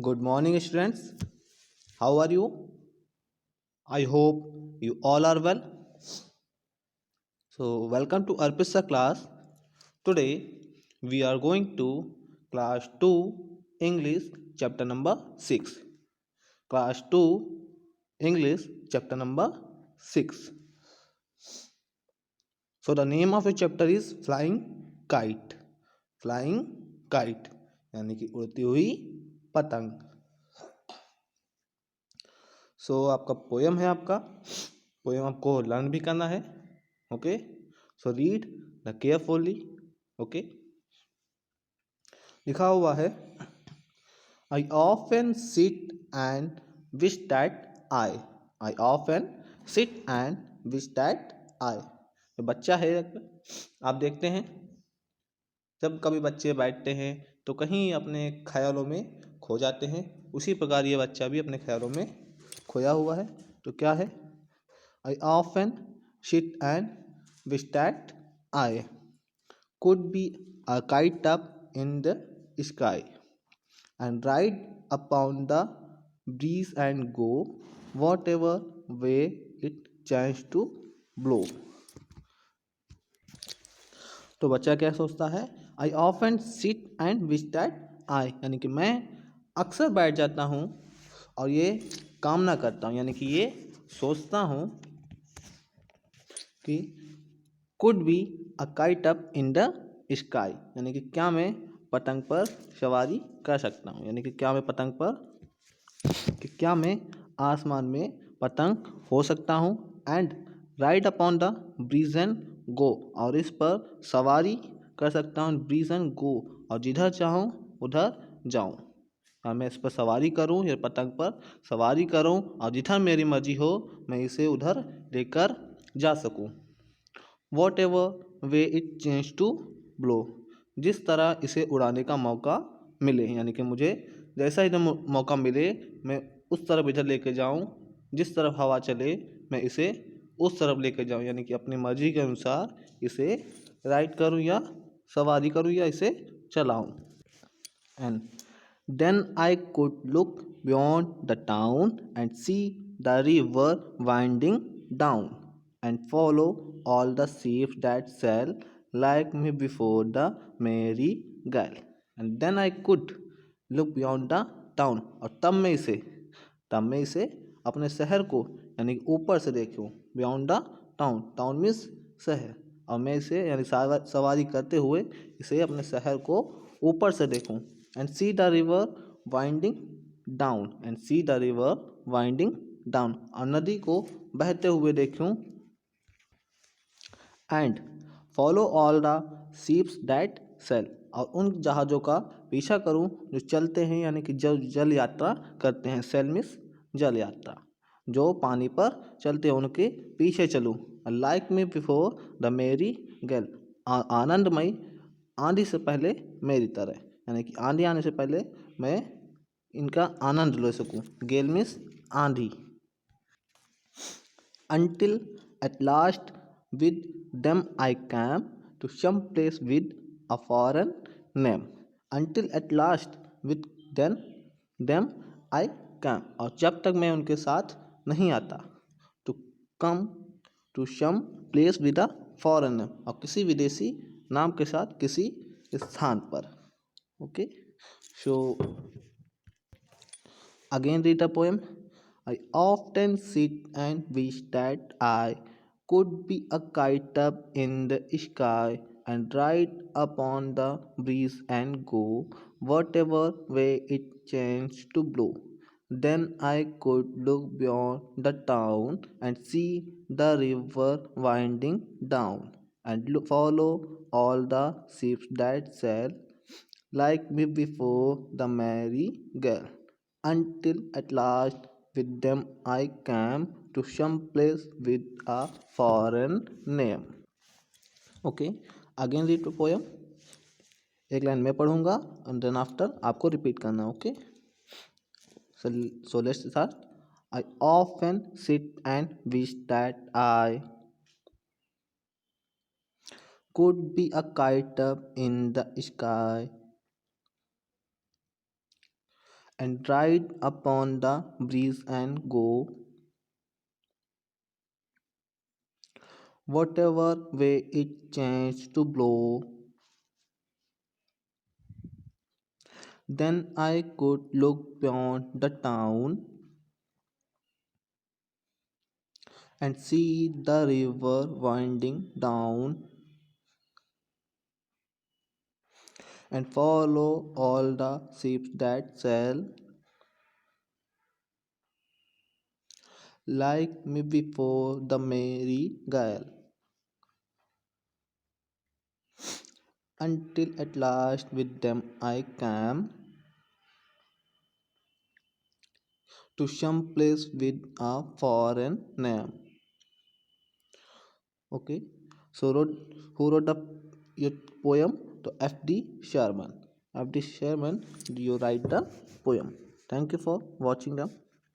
Good morning, students. How are you? I hope you all are well. So, welcome to Arpissa class. Today, we are going to class 2 English chapter number 6. Class 2 English chapter number 6. So, the name of the chapter is Flying Kite. Flying Kite यानी कि उड़ती हुई पतंग. आपका poem है. आपका poem आपको learn भी करना है. Okay, so read the carefully. Okay, लिखा हुआ है, I often sit and wish that I often sit and wish that I. तो बच्चा है, आप देखते हैं जब कभी बच्चे बैठते हैं तो कहीं अपने ख्यालों में खो जाते हैं. उसी प्रकार ये बच्चा भी अपने ख्यालों में खोया हुआ है. तो क्या है, I often sit and wish that I could be a kite up in the sky and ride upon the breeze and go whatever way it chanced to blow. तो बच्चा क्या सोचता है, I often sit and wish that I, यानी कि मैं अक्सर बैठ जाता हूँ और ये कामना करता हूँ, यानी कि ये सोचता हूँ कि could be a kite up in the sky, यानी कि क्या मैं पतंग पर सवारी कर सकता हूँ, यानी कि क्या मैं पतंग पर कि क्या मैं आसमान में पतंग हो सकता हूँ. And ride upon the breeze and go, और इस पर सवारी कर सकता हूँ. ब्रीज एंड गो, और जिधर चाहूँ उधर जाऊँ. या मैं इस पर सवारी करूँ या पतंग पर सवारी करूँ और जिधर मेरी मर्जी हो मैं इसे उधर लेकर जा सकूँ. Whatever way it change to blow, जिस तरह इसे उड़ाने का मौका मिले, यानी कि मुझे जैसा इधर मौका मिले मैं उस तरफ इधर लेके जाऊं. जिस तरफ हवा चले मैं इसे उस तरफ लेके जाऊं, यानी कि अपनी मर्जी के अनुसार इसे राइड करूं या सवारी करूं या इसे चलाऊं. And then I could look beyond the town and see the river winding down and follow all the ships that sail like me before the merry gale. And then I could look beyond the town, और तब मैं इसे अपने शहर को यानी ऊपर से देखूं. Beyond the town, town means शहर, और मैं इसे यानी सवारी करते हुए इसे अपने शहर को ऊपर से देखूं. And see the river winding down, and see the river winding down, और नदी को बहते हुए देखूं. And follow all the ships that sail, और उन जहाज़ों का पीछा करूं जो चलते हैं, यानी कि जल यात्रा करते हैं. सेल मीन्स जल यात्रा, जो पानी पर चलते हैं उनके पीछे चलूं. लाइक मी बिफोर द मेरी गैल, आनंदमयी आंधी से पहले मेरी तरह, यानी कि आंधी आने से पहले मैं इनका आनंद ले सकूं. गेल मीन्स आंधी. Until at last with them I came to some place with a foreign name. Until at last with them I came, और जब तक मैं उनके साथ नहीं आता. To come to some place with a foreign name, और किसी विदेशी नाम के साथ किसी स्थान पर. Okay, so again read the poem. I often sit and wish that I could be a kite up in the sky and ride upon the breeze and go whatever way it chanced to blow. Then I could look beyond the town and see the river winding down and follow all the ships that sail like me before the merry gale, until at last with them I came to some place with a foreign name. Okay, again read the poem. एक line मैं पढ़ूंगा and then after आपको repeat करना. Okay, so let's start. I often sit and wish that I could be a kite up in the sky and ride upon the breeze and go whatever way it chanced to blow. Then I could look beyond the town and see the river winding down and follow all the ships that sail like me before the merry gale, until at last with them I came to some place with a foreign name. Okay, so who wrote the poem? To F.D. Sherman. F.D. Sherman, you write the poem. Thank you for watching them.